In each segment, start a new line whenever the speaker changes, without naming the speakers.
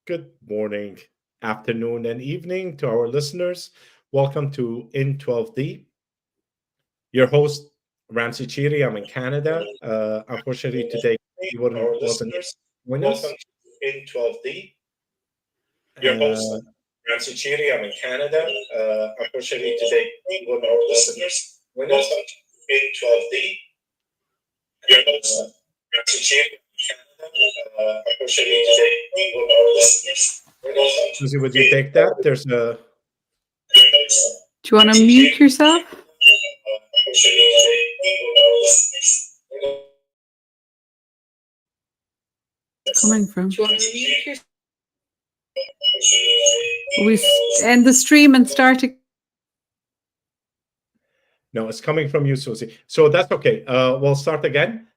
Good morning, afternoon, and evening to our listeners. Welcome to in12d. Your host, Ramsey Chiri. I'm in Canada. Unfortunately, today he wasn't able to join us. in12d. Your host, Ramsey Chiri. I'm in Canada. Unfortunately, today he wasn't able to join us. in12d. Your host, Ramsey Chiri. Unfortunately, today he wasn't. Susie, would you take that? There's a
Do you want to mute yourself? Coming from. We end the stream and start again.
No, it's coming from you, Susie. So that's okay. We'll start again.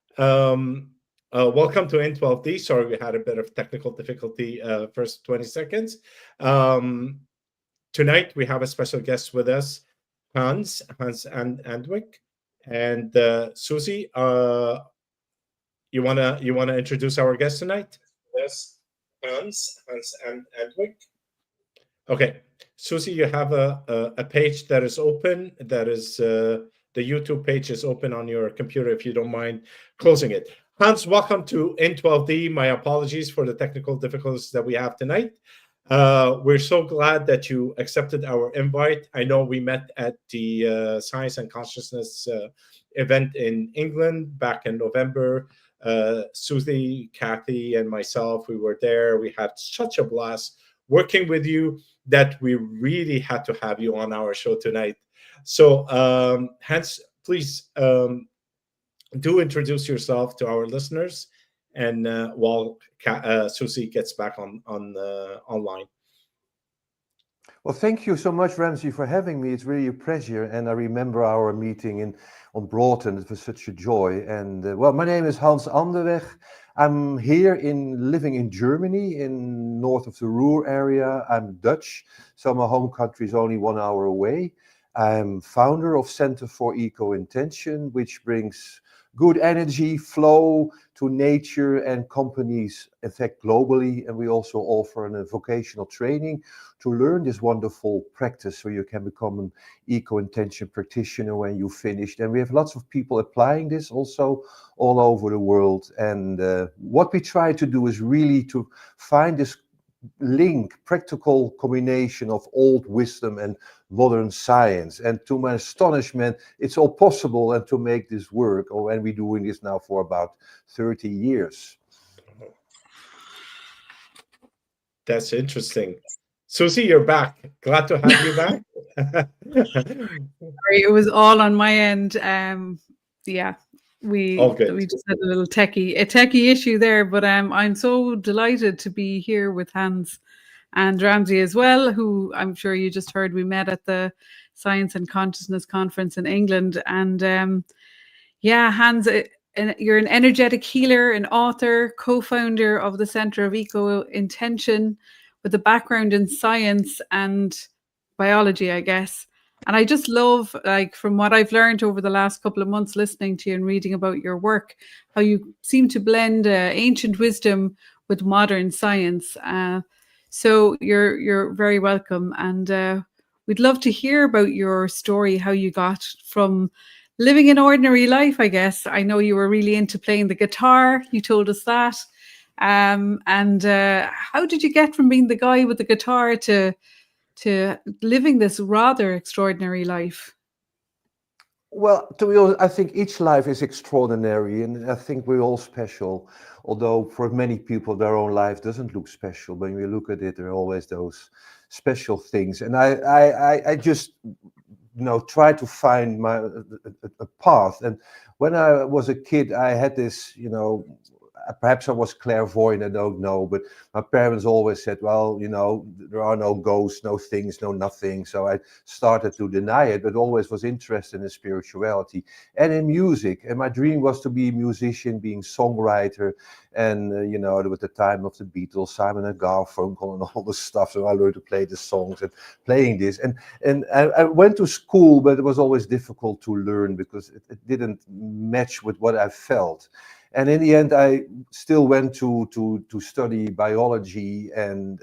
Welcome to in12d. Sorry, we had a bit of technical difficulty first 20 seconds. Tonight, we have a special guest with us, Hans Andeweg. And Susie, you wanna introduce our guest tonight? Yes, Hans Andeweg. Okay, Susie, you have a page that is open. That is the YouTube page is open on your computer. If you don't mind closing it. Hans, welcome to in12d. My apologies for the technical difficulties that we have tonight. We're so glad that you accepted our invite. I know we met at the Science and Consciousness event in England back in November. Susie, Kathy, and myself, we were there. We had such a blast working with you that we really had to have you on our show tonight. So, Hans, please do introduce yourself to our listeners, and while Susie gets back online.
Well, thank you so much, Ramsey, for having me. It's really a pleasure, and I remember our meeting on Broughton. It was such a joy. And well, my name is Hans Andeweg. I'm here living in Germany, in north of the Ruhr area. I'm Dutch, so my home country is only 1 hour away. I'm founder of Center for ECOintention, which brings good energy flow to nature and companies, in fact, globally. And we also offer a vocational training to learn this wonderful practice so you can become an ECOintention practitioner when you finished. And we have lots of people applying this also all over the world. And what we try to do is really to find this practical combination of old wisdom and modern science. And to my astonishment, it's all possible and to make this work. And we're doing this now for about 30 years.
That's interesting. Susie, you're back. Glad to have you back.
Sorry, it was all on my end. Yeah. We just had a little techie issue there, but I'm so delighted to be here with Hans and Ramsey as well, who I'm sure you just heard we met at the Science and Consciousness Conference in England. And yeah, Hans, you're an energetic healer, an author, co-founder of the Center of ECOintention with a background in science and biology, I guess. And I just love, like, from what I've learned over the last couple of months listening to you and reading about your work, how you seem to blend ancient wisdom with modern science. So you're very welcome. And we'd love to hear about your story, how you got from living an ordinary life, I guess. I know you were really into playing the guitar. You told us that. And how did you get from being the guy with the guitar to living this rather extraordinary life?
Well, to be honest, I think each life is extraordinary, and I think we're all special. Although for many people, their own life doesn't look special. When we look at it, there are always those special things. And I just, try to find a path. And when I was a kid, I had this, perhaps I was clairvoyant, I don't know, but my parents always said, well, there are no ghosts, no things, no nothing. So I started to deny it, but always was interested in spirituality and in music. And my dream was to be a musician, being songwriter. And, there was the time of the Beatles, Simon and Garfunkel and all this stuff. So I learned to play the songs and playing this. And I went to school, but it was always difficult to learn because it didn't match with what I felt. And in the end, I still went to study biology, and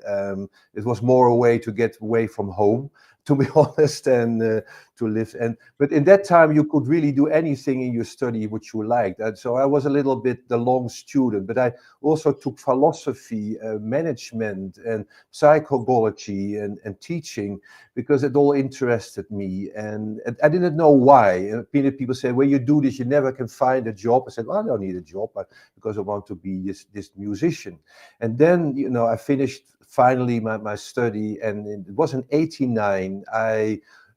it was more a way to get away from home, to be honest, and to live. But in that time, you could really do anything in your study which you liked. And so I was a little bit the long student, but I also took philosophy, management, and psychology and teaching, because it all interested me. And I didn't know why. Many people say, when you do this, you never can find a job. I said, well, I don't need a job because I want to be this musician. And then, you know, I finished finally my study, and it was in '89.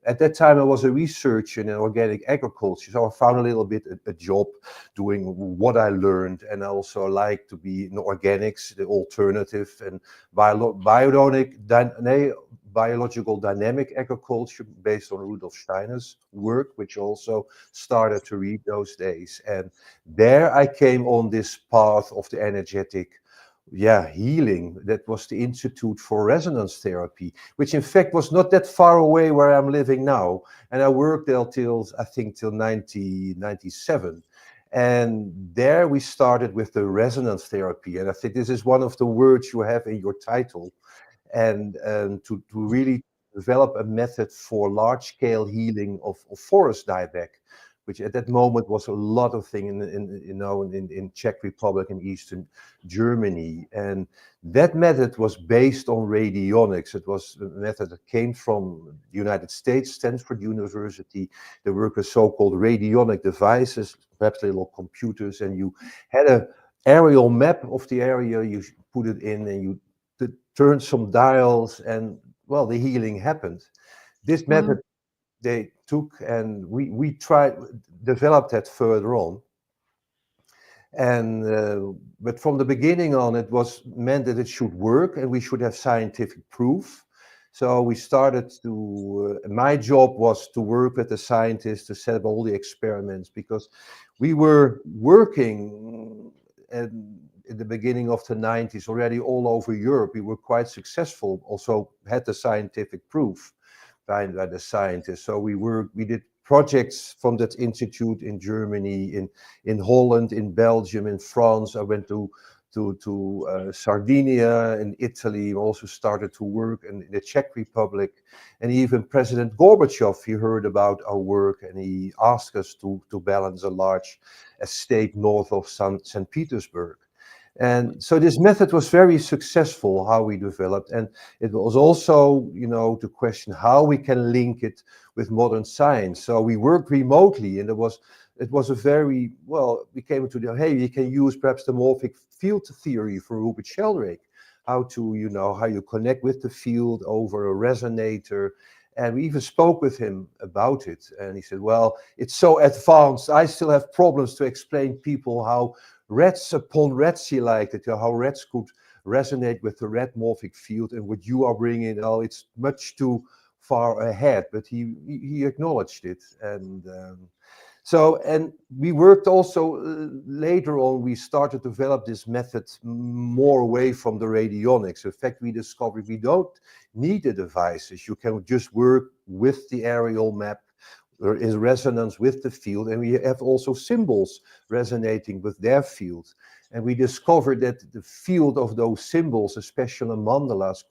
At that time, I was a researcher in organic agriculture, so I found a little bit a job doing what I learned, and I also like to be in organics, the alternative, and biological dynamic agriculture based on Rudolf Steiner's work, which also started to read those days. And there I came on this path of the energetic healing. That was the Institute for Resonance Therapy, which in fact was not that far away where I'm living now. And I worked there till 1997. And there we started with the resonance therapy. And I think this is one of the words you have in your title. And to really develop a method for large-scale healing of forest dieback, which at that moment was a lot of things in Czech Republic and Eastern Germany. And that method was based on radionics. It was a method that came from the United States, Stanford University. There were so-called radionic devices, perhaps little computers, and you had an aerial map of the area. You put it in and you turned some dials, and well, the healing happened. This method they took, and we developed that further on. And but from the beginning on, it was meant that it should work and we should have scientific proof. So we started to, my job was to work with the scientists to set up all the experiments, because we were working in the beginning of the 90s already all over Europe. We were quite successful, also had the scientific proof by the scientists. So we did projects from that institute in Germany, in Holland, in Belgium, in France. I went to Sardinia, in Italy. Also started to work in the Czech Republic, and even President Gorbachev, he heard about our work, and he asked us to balance a large estate north of St. Petersburg. And so this method was very successful, how we developed. And it was also, to question how we can link it with modern science. So we worked remotely, and it was a very, we came to hey, you can use perhaps the morphic field theory for Rupert Sheldrake, how you connect with the field over a resonator. And we even spoke with him about it. And he said, well, it's so advanced. I still have problems to explain people how rats he liked it, how rats could resonate with the red morphic field, and what you are bringing, it's much too far ahead. But he acknowledged it. And and we worked also later on, we started to develop this method more away from the radionics. In fact, we discovered we don't need the devices. You can just work with the aerial map. There is resonance with the field, and we have also symbols resonating with their field. And we discovered that the field of those symbols, especially mandalas,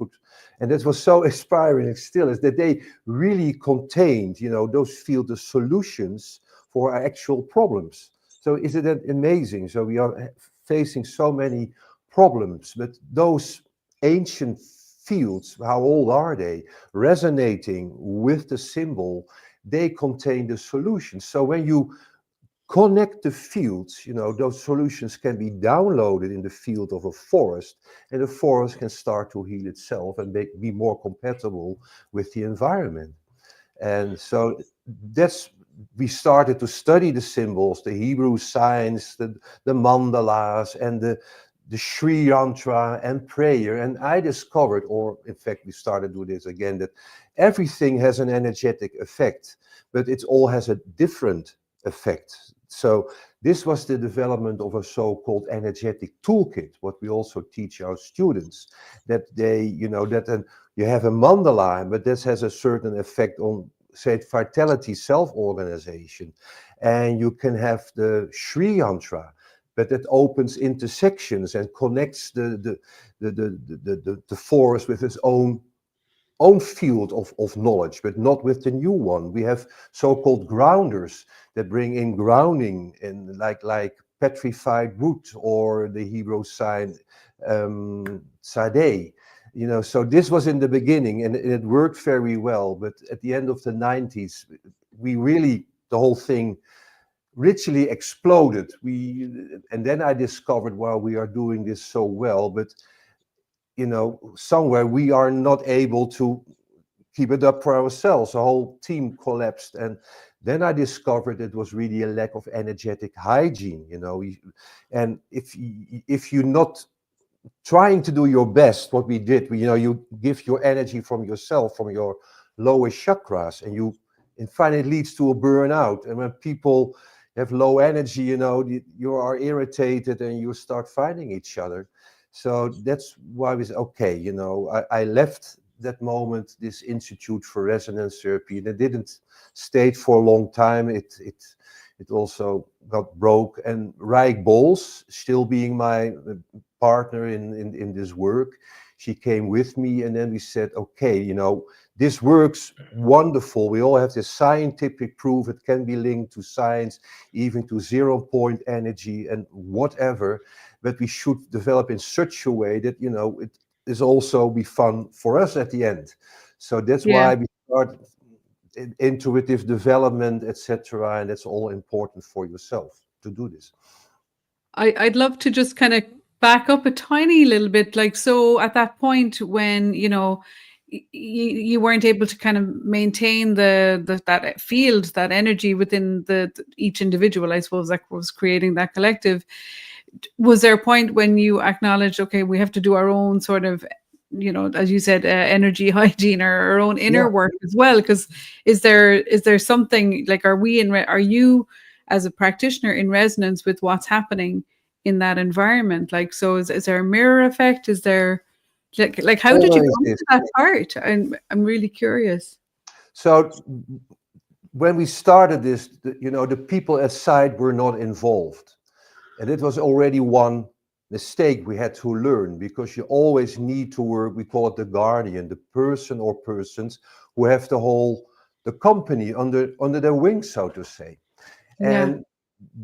and that was so inspiring still, is that they really contained, those field of solutions for our actual problems. So isn't that amazing? So we are facing so many problems, but those ancient fields, how old are they? Resonating with the symbol, they contain the solutions. So when you connect the fields, those solutions can be downloaded in the field of a forest, and the forest can start to heal itself and be more compatible with the environment. And so we started to study the symbols, the Hebrew signs, the mandalas, and the Sri Yantra and prayer. And I discovered, or in fact, we started to do this again, that everything has an energetic effect, but it all has a different effect. So this was the development of a so-called energetic toolkit, what we also teach our students, that they, you have a mandala, but this has a certain effect on, say, vitality, self-organization. And you can have the Sri Yantra, but it opens intersections and connects the forest with its own field of knowledge, but not with the new one. We have so-called grounders that bring in grounding in like petrified wood, or the Hebrew sign Sadeh. So this was in the beginning, and it worked very well. But at the end of the 90s, the whole thing literally exploded. And then I discovered, well, we are doing this so well, but somewhere we are not able to keep it up for ourselves. The whole team collapsed, and then I discovered it was really a lack of energetic hygiene. And if you're not trying to do your best, what we did, you give your energy from yourself, from your lower chakras, and finally it leads to a burnout. And when people have low energy, you are irritated and you start fighting each other. So that's why we said, okay, I left that moment this Institute for Resonance Therapy, and it didn't stay for a long time. It also got broke, and Rijk Bols, still being my partner in this work, she came with me, and then we said, okay, this works wonderful. We all have this scientific proof. It can be linked to science, even to 0-point energy and whatever, but we should develop in such a way that, it is also be fun for us at the end. So that's why we start intuitive development, etc. And that's all important for yourself to do this.
I'd love to just kind of back up a tiny little bit. Like, so at that point when, you weren't able to kind of maintain that field, that energy within each individual, I suppose, that was creating that collective. Was there a point when you acknowledged, okay, we have to do our own sort of, as you said, energy hygiene, or our own inner work as well? Because is there something like, are you as a practitioner in resonance with what's happening in that environment? Like, so is there a mirror effect? Is there like how did you come to that part? I'm really curious.
So when we started this, the people at site were not involved. And it was already one mistake we had to learn, because you always need to work, we call it the guardian, the person or persons who have the company under their wings, so to say. And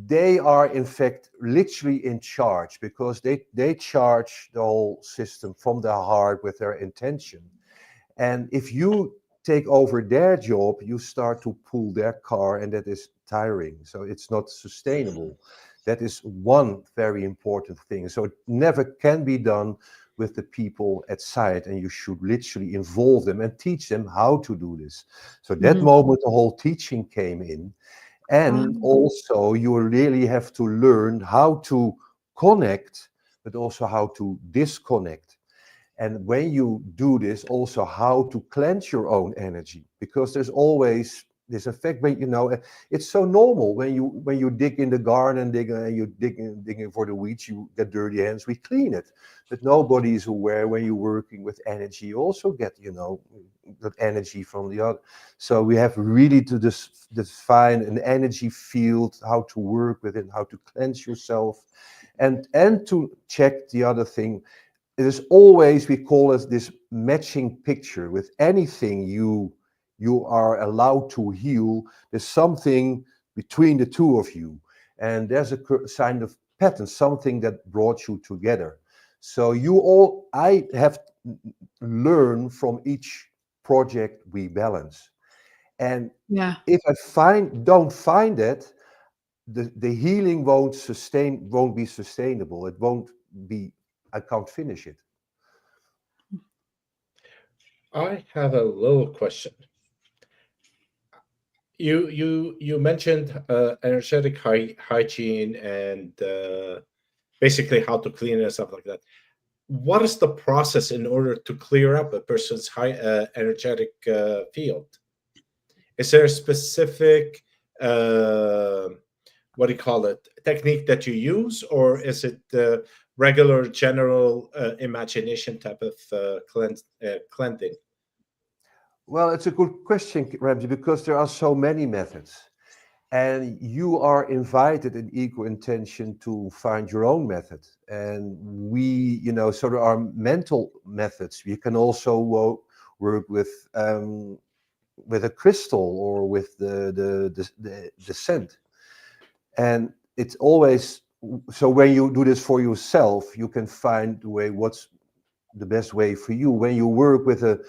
they are in fact literally in charge, because they charge the whole system from their heart with their intention. And if you take over their job, you start to pull their car, and that is tiring. So it's not sustainable. That is one very important thing. So it never can be done with the people at site, and you should literally involve them and teach them how to do this. So that moment, the whole teaching came in. And also you really have to learn how to connect, but also how to disconnect. And when you do this, also how to cleanse your own energy, because there's always this effect. But it's so normal when you dig in the garden, you digging for the weeds, you get dirty hands, we clean it. But nobody is aware when you're working with energy, you also get that energy from the other. So we have really to define an energy field, how to work with it, how to cleanse yourself, and to check the other thing. It is always, we call it this matching picture. With anything you are allowed to heal, there's something between the two of you, and there's a kind of pattern, something that brought you together. So I have learned from each project we balance. And if I don't find it, the healing won't be sustainable. It won't be, I can't finish it.
I have a little question. You mentioned energetic hygiene and basically how to clean it and stuff like that. What is the process in order to clear up a person's energetic field? Is there a specific what do you call it, technique that you use, or is it regular general imagination type of cleansing?
Well, it's a good question, Ramsey, because there are so many methods. And you are invited in ECOintention to find your own method. And we, so there are mental methods. You can also work with a crystal or with the scent. And it's always, so when you do this for yourself, you can find the way, what's the best way for you. When you work with a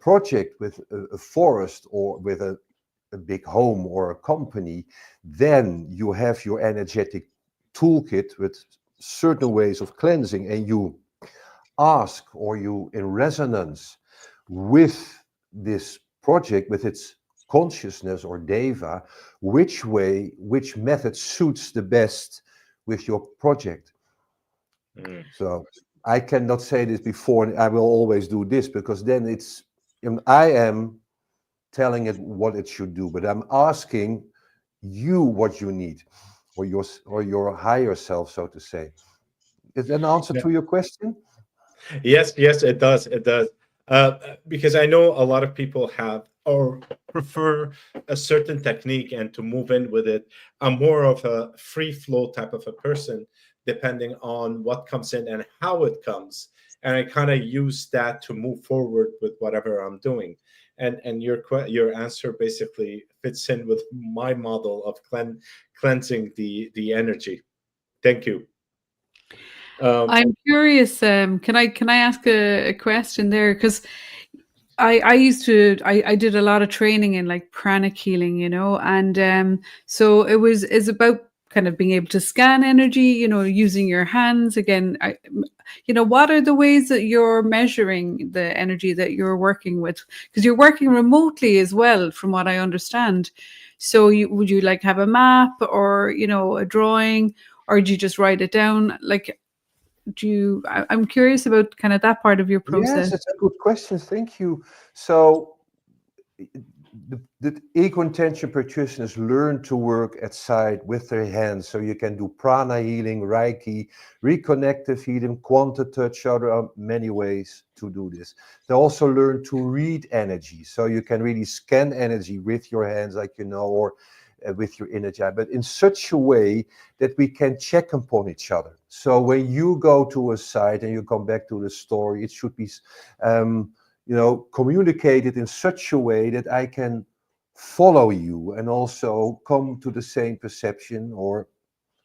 project, with a forest, or with a big home or a company, then you have your energetic toolkit with certain ways of cleansing, and you ask, or you in resonance with this project, with its consciousness or deva, which method suits the best with your project. So I cannot say this before, and I will always do this, because then I am telling it what it should do, but I'm asking you what you need, or your higher self, so to say. Is that an answer to your question?
Yes, it does. It does. Because I know a lot of people have or prefer a certain technique, and to move in with it. I'm more of a free flow type of a person, depending on what comes in and how it comes. And I kind of use that to move forward with whatever I'm doing. And your answer basically fits in with my model of cleansing the energy. Thank you.
I'm curious. Can I ask a question there? Because I did a lot of training in like pranic healing, and so it's about kind of being able to scan energy, using your hands again. What are the ways that you're measuring the energy that you're working with? Because you're working remotely as well, from what I understand. So would you like have a map, or a drawing, or do you just write it down? Like, I'm curious about kind of that part of your process.
Yes, it's a good question. Thank you. So the ECOintention practitioners learn to work at site with their hands. So you can do prana healing, Reiki, reconnective healing, quantum touch. So there are many ways to do this. They also learn to read energy. So you can really scan energy with your hands, like or with your inner eye, but in such a way that we can check upon each other. So when you go to a site and you come back to the story, it should be communicated in such a way that I can follow you and also come to the same perception or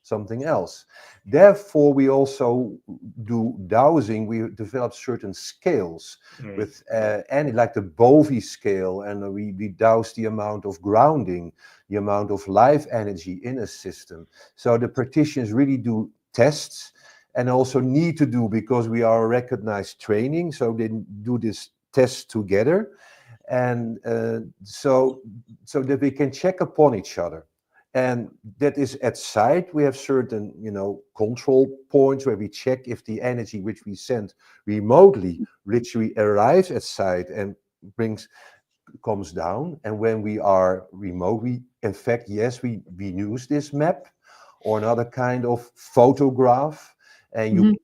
something else. Therefore, we also do dowsing. We develop certain scales with like the Bovie scale, and we douse the amount of grounding, the amount of life energy in a system. So the practitioners really do tests, and also need to do, because we are a recognized training, so they do this test together, and so that we can check upon each other. And that is at site. We have certain, control points where we check if the energy which we send remotely literally arrives at site and comes down. And when we are remote, we use this map or another kind of photograph, and you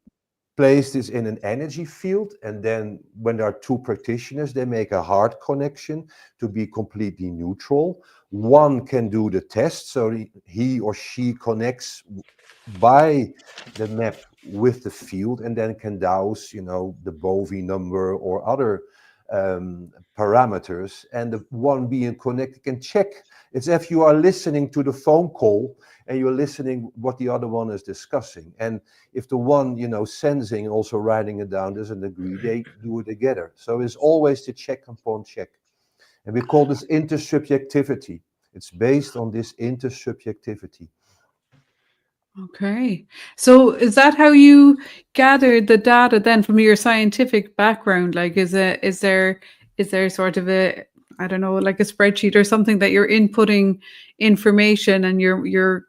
place this in an energy field, and then when there are two practitioners, they make a hard connection to be completely neutral. One can do the test, so he or she connects by the map with the field, and then can douse, the Bovie number or other parameters, and the one being connected can check. It's if you are listening to the phone call and you're listening what the other one is discussing, and if the one sensing, also writing it down, doesn't agree, they do it together. So it's always the check upon check, and we call this intersubjectivity. It's based on this intersubjectivity.
Okay, so is that how you gather the data then from your scientific background? Like, is there sort of a, I don't know, like a spreadsheet or something that you're inputting information, and you're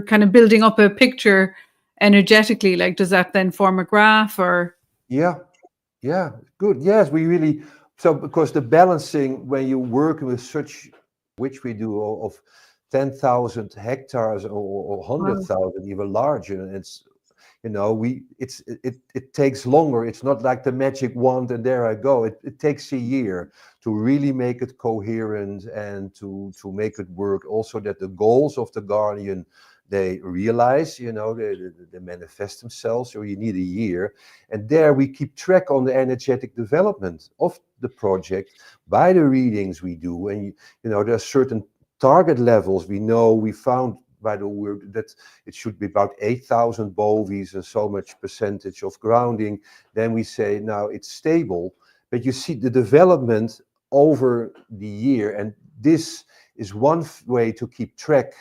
kind of building up a picture energetically? Like, does that then form a graph, or?
Yeah, good. Yes, we really, so because the balancing, when you're working with such, which we do, of 10,000 hectares or 100,000, even larger, and it's it takes longer. It's not like the magic wand and there I go. It takes a year to really make it coherent and to make it work. Also that the goals of the guardian, they realize, they manifest themselves. So you need a year. And there we keep track on the energetic development of the project by the readings we do. And, there are certain target levels. We found by the word that it should be about 8,000 bovies and so much percentage of grounding. Then we say, now it's stable. But you see the development over the year. And this is one way to keep track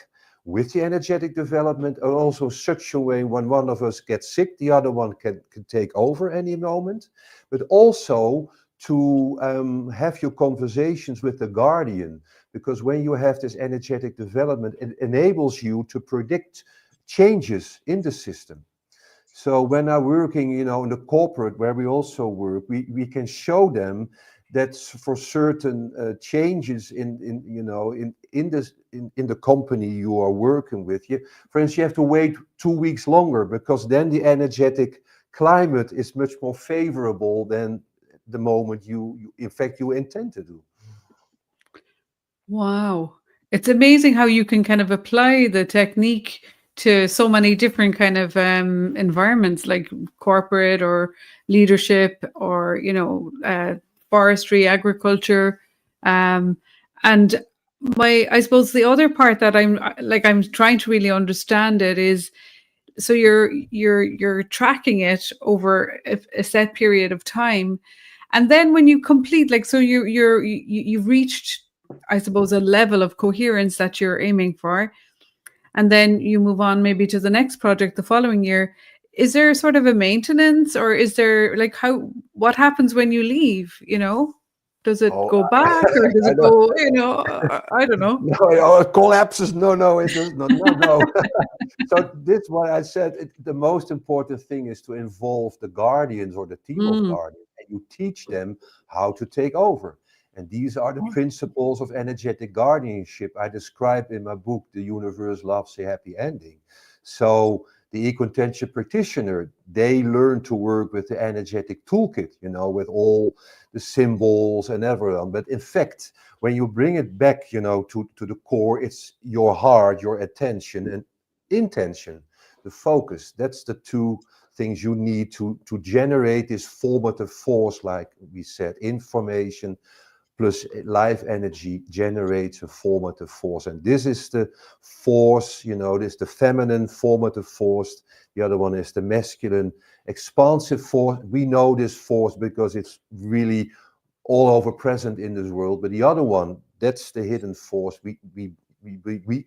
with the energetic development, and also such a way when one of us gets sick, the other one can take over any moment, but also to have your conversations with the guardian, because when you have this energetic development, it enables you to predict changes in the system. So when I'm working, in the corporate where we also work, we can show them that for certain changes in the company you are working with, for instance, you have to wait 2 weeks longer, because then the energetic climate is much more favorable than the moment you intend to do.
Wow. It's amazing how you can kind of apply the technique to so many different kind of environments, like corporate or leadership or, forestry, agriculture. And I suppose the other part that I'm trying to really understand it is, so you're tracking it over a set period of time. And then when you complete, like, so you've reached, I suppose, a level of coherence that you're aiming for, and then you move on maybe to the next project the following year. Is there sort of a maintenance, or is there what happens when you leave? Does it go back, or does it go? I don't know.
No, it collapses. No, it does not. No. So this is what I said. The most important thing is to involve the guardians or the team of guardians, and you teach them how to take over. And these are the principles of energetic guardianship I describe in my book, The Universe Loves a Happy Ending. So the ECOintention practitioner, they learn to work with the energetic toolkit, with all the symbols and everything. But in fact, when you bring it back, to the core, it's your heart, your attention and intention, the focus. That's the two things you need to generate this formative force, like we said. Information plus life energy generates a formative force. And this is the force, this is the feminine formative force. The other one is the masculine expansive force. We know this force because it's really all over present in this world. But the other one, that's the hidden force. We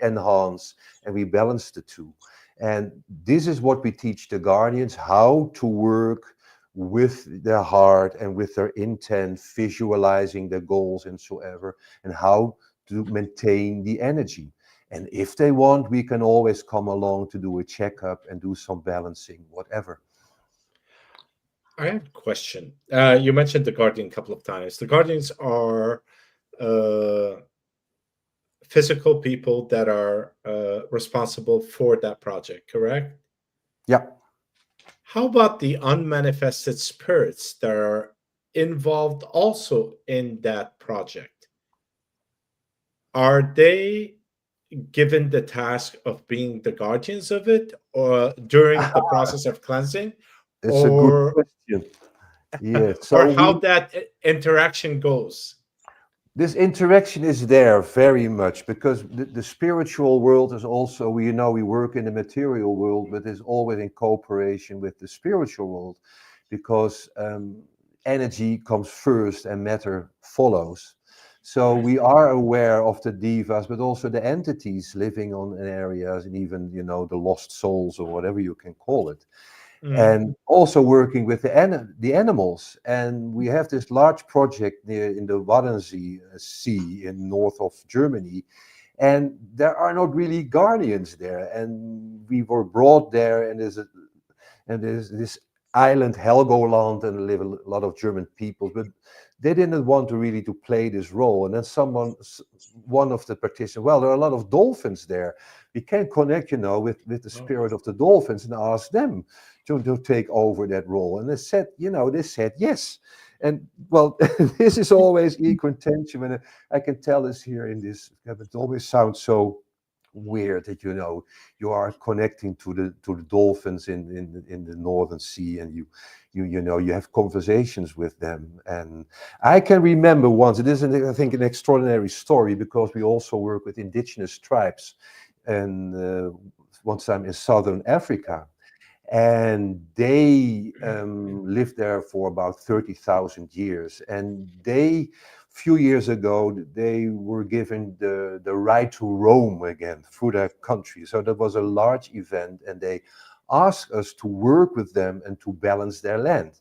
enhance and we balance the two. And this is what we teach the guardians, how to work with their heart and with their intent, visualizing their goals and so ever, and how to maintain the energy. And if they want, we can always come along to do a checkup and do some balancing, whatever.
I have a question. You mentioned the guardian a couple of times. The guardians are physical people that are responsible for that project, correct?
Yeah.
How about the unmanifested spirits that are involved also in that project? Are they given the task of being the guardians of it, or during the process of cleansing?
It's a good question. Yeah.
Or how that interaction goes?
This interaction is there very much, because the spiritual world is also, we work in the material world, but it's always in cooperation with the spiritual world, because energy comes first and matter follows. So we are aware of the divas, but also the entities living on areas, and even, the lost souls or whatever you can call it. And also working with the animals. And we have this large project in the Wadensee Sea in north of Germany, and there are not really guardians there. And we were brought there, and there's this island Helgoland and live a lot of German people, but they didn't want to really to play this role. And then one of the participants, well, there are a lot of dolphins there. We can connect, with the spirit of the dolphins and ask them to take over that role. And they said yes. And well, this is always ECOintention, and I can tell this here in this, it always sounds so weird that you are connecting to the dolphins in the Northern Sea, and you have conversations with them. And I can remember once, it is I think an extraordinary story, because we also work with indigenous tribes, and one time in Southern Africa, and they lived there for about 30,000 years, and few years ago, they were given the right to roam again through their country. So that was a large event, and they asked us to work with them and to balance their land.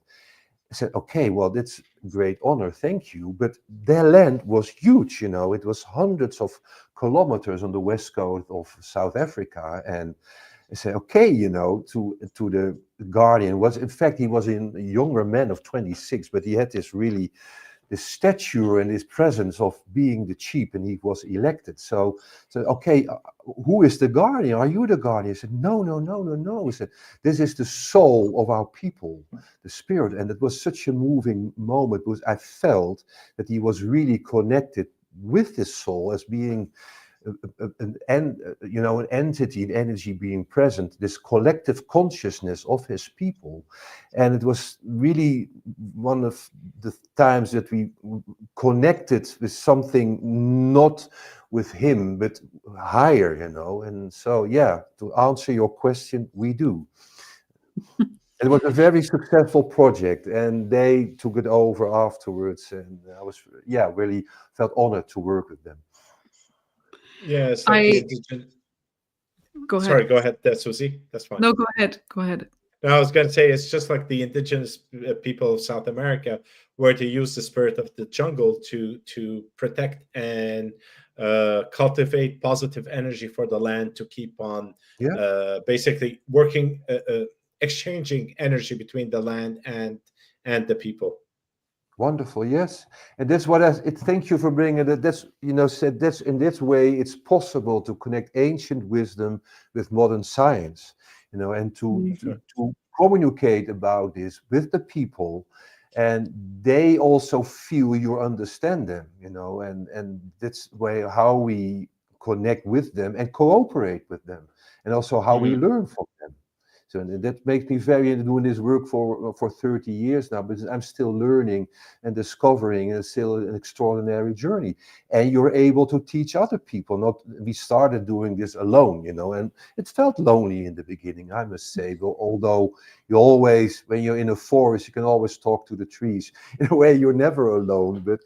I said, okay, well, that's a great honor, thank you. But their land was huge, it was hundreds of kilometers on the west coast of South Africa. And I said, okay, to the Guardian, he was a younger man of 26, but he had this stature and his presence of being the chief, and he was elected. So okay, who is the Guardian? Are you the Guardian? I said, no. He said, this is the soul of our people, the spirit. And it was such a moving moment, because I felt that he was really connected with his soul as being an entity, an energy being present, this collective consciousness of his people. And it was really one of the times that we connected with something not with him, but higher, And so, yeah, to answer your question, we do. It was a very successful project, and they took it over afterwards, and I was, really felt honored to work with them.
Yeah, it's like
Go ahead.
Sorry, go ahead, Susie. That's fine.
No, go ahead. Go ahead.
No, I was going to say, it's just like the indigenous people of South America, where they use the spirit of the jungle to protect and cultivate positive energy for the land, to keep on basically working, exchanging energy between the land and the people.
Wonderful, yes, and that's what thank you for bringing it. That's said that's in this way it's possible to connect ancient wisdom with modern science, and to communicate about this with the people, and they also feel you understand them, and that's the way how we connect with them and cooperate with them, and also how we learn from them. So that makes me very doing this work for 30 years now, but I'm still learning and discovering, and it's still an extraordinary journey. And you're able to teach other people. We started doing this alone, and it felt lonely in the beginning, I must say. But although you always, when you're in a forest, you can always talk to the trees. In a way, you're never alone. But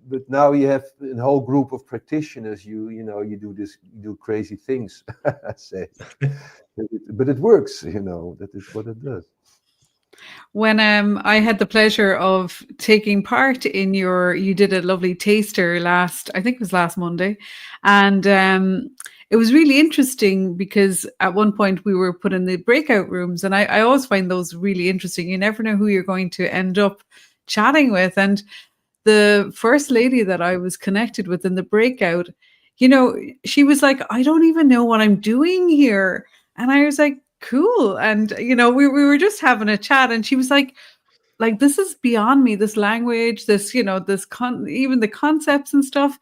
but now you have a whole group of practitioners. You do crazy things. I say. But it works, that is what it does.
When I had the pleasure of taking part in you did a lovely taster I think it was last Monday, and it was really interesting, because at one point we were put in the breakout rooms, and I always find those really interesting. You never know who you're going to end up chatting with, and the first lady that I was connected with in the breakout, she was like, I don't even know what I'm doing here. And I was like, cool. And, we were just having a chat, and she was like, this is beyond me, this language, this, even the concepts and stuff.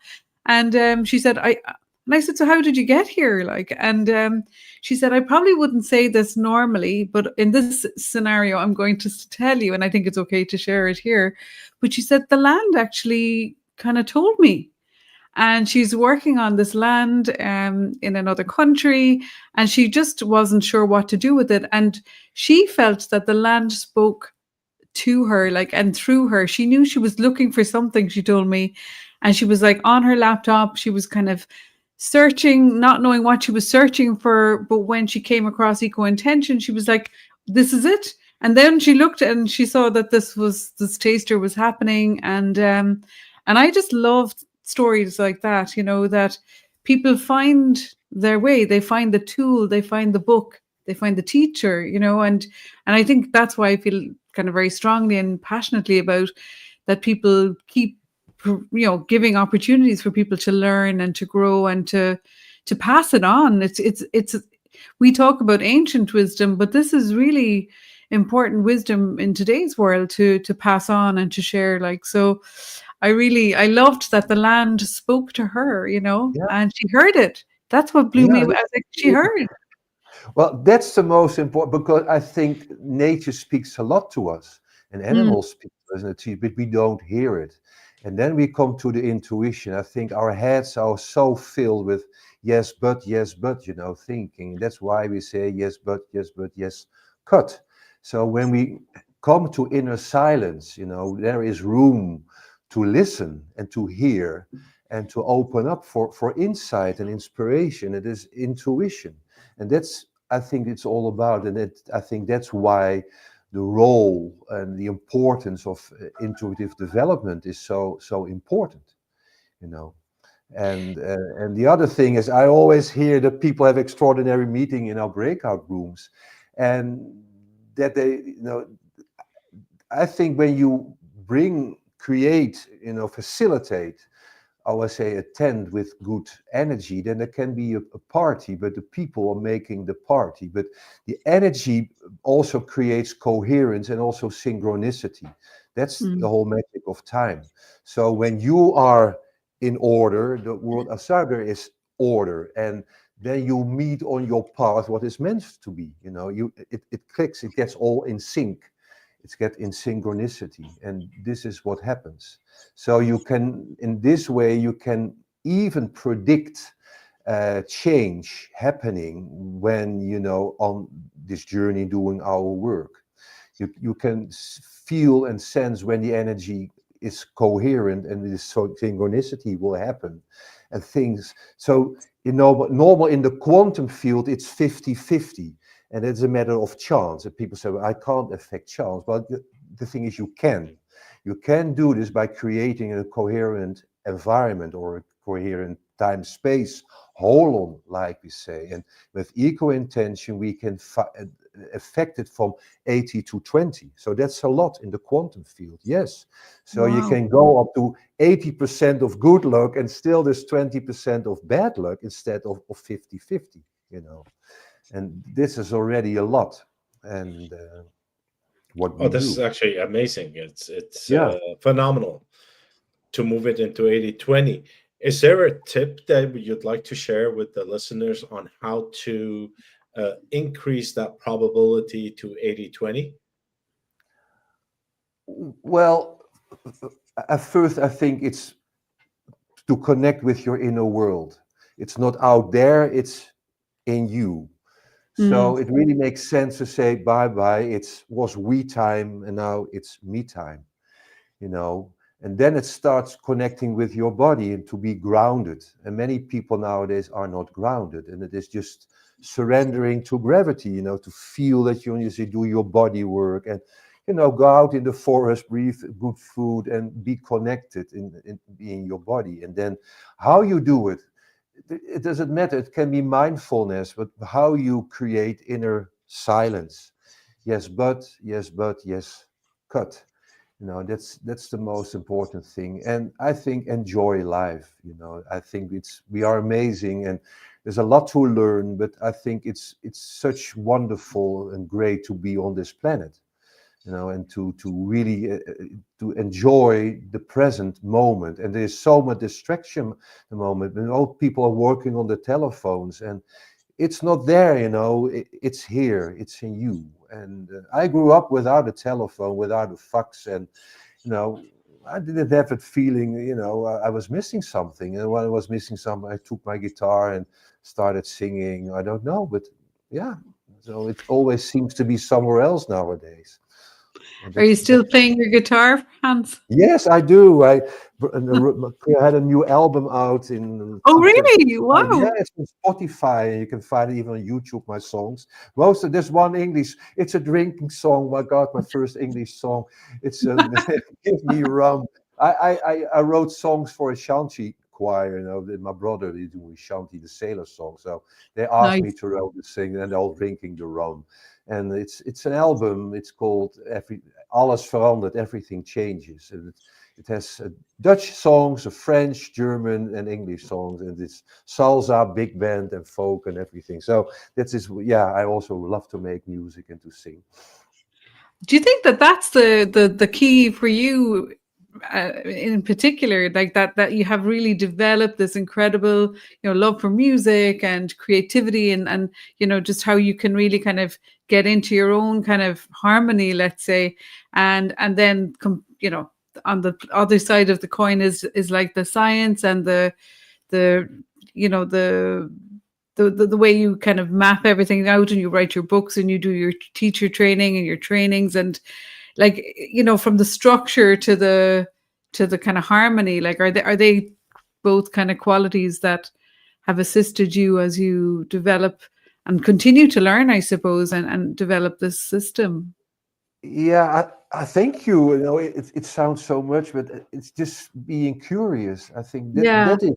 And she said, and I said, so how did you get here? And she said, I probably wouldn't say this normally, but in this scenario, I'm going to tell you, and I think it's okay to share it here. But she said, the land actually kind of told me. And she's working on this land in another country, and she just wasn't sure what to do with it. And she felt that the land spoke to her, and through her. She knew she was looking for something, she told me. And she was on her laptop. She was kind of searching, not knowing what she was searching for. But when she came across ECOintention, she was like, this is it. And then she looked and she saw that this taster was happening. And I just loved stories like that, that people find their way, they find the tool, they find the book, the teacher, you know, and I think that's why I feel kind of very strongly and passionately about that people keep, you know, giving opportunities for people to learn and to grow and to pass it on. It's we talk about ancient wisdom, but this is really important wisdom in today's world to pass on and to share. Like, so I loved that the land spoke to her, you know, and she heard it. That's what blew me. I was like, she heard.
Well, that's the most important, because I think nature speaks a lot to us, and animals speak to us, but we don't hear it. And then we come to the intuition. I think our heads are so filled with yes, but, you know, thinking. That's why we say yes, but, yes, cut. So when we come to inner silence, you know, there is room to listen and to hear and to open up for insight and inspiration. It is intuition. And that's, I think it's all about, and I think that's why the role and the importance of intuitive development is so important, you know. And the other thing is, I always hear that people have extraordinary meeting in our breakout rooms, and that they, you know, I think when you create, you know, facilitate, I always say attend with good energy, then there can be a party, but the people are making the party. But the energy also creates coherence and also synchronicity. That's the whole magic of time. So when you are in order, the world outside there is order, and then you meet on your path what is meant to be. You know, it clicks, it gets all in sync. It's get in synchronicity, and this is what happens. So you can, in this way, you can even predict change happening when, you know, on this journey doing our work. You can feel and sense when the energy is coherent, and this synchronicity will happen, and things. So, you know, but normal in the quantum field, it's 50-50. And it's a matter of chance. And people say, well, I can't affect chance. But the thing is, you can. You can do this by creating a coherent environment or a coherent time-space holon, like we say. And with ECOintention, we can affect it from 80 to 20. So that's a lot in the quantum field, yes. So you can go up to 80% of good luck, and still there's 20% of bad luck instead of 50-50, you know. And this is already a lot. And what we
this
do.
is actually amazing. It's phenomenal to move it into 80-20. Is there a tip that you'd like to share with the listeners on how to increase that probability to 80-20?
Well, at first, I think it's to connect with your inner world. It's not out there, it's in you. So it really makes sense to say bye-bye. It was we time, and now it's me time, you know. And then it starts connecting with your body and to be grounded. And many people nowadays are not grounded, and it is just surrendering to gravity, you know, to feel that you need to do your body work and, you know, go out in the forest, breathe good food, and be connected in your body. And then how you do it, it doesn't matter. It can be mindfulness, but how you create inner silence. Yes, but, yes, cut. You know, that's the most important thing. And I think enjoy life. You know, I think we are amazing, and there's a lot to learn. But I think it's such wonderful and great to be on this planet. You know, and to really to enjoy the present moment. And there's so much distraction at the moment. And all people are working on the telephones, and it's not there. You know, it's here. It's in you. And I grew up without a telephone, without a fax, and you know, I didn't have that feeling. You know, I was missing something. And when I was missing something, I took my guitar and started singing. I don't know, but yeah. So it always seems to be somewhere else nowadays.
Are you still playing your guitar, Hans?
Yes, I do. I had a new album out in.
Oh, really? Wow!
Yeah, it's on Spotify. You can find it even on YouTube. My songs. There's one English. It's a drinking song. My God, my first English song. It's Give Me Rum. I wrote songs for Ashanti choir, my brother is doing Shanti, the sailor song. So they asked me to row the sing, and they're all drinking the rum. And it's an album. It's called Alles verandert, everything changes. And it has Dutch songs, French, German, and English songs, and it's salsa, big band, and folk, and everything. So that's I also love to make music and to sing.
Do you think that that's the key for you in particular, like that you have really developed this incredible, love for music and creativity and just how you can really kind of get into your own kind of harmony, let's say, and then on the other side of the coin is like the science and the way you kind of map everything out, and you write your books and you do your teacher training and your trainings, and like, from the structure to the kind of harmony, like are they both kind of qualities that have assisted you as you develop and continue to learn, I suppose, and develop this system?
Yeah, I thank you. It sounds so much, but it's just being curious. I think that is,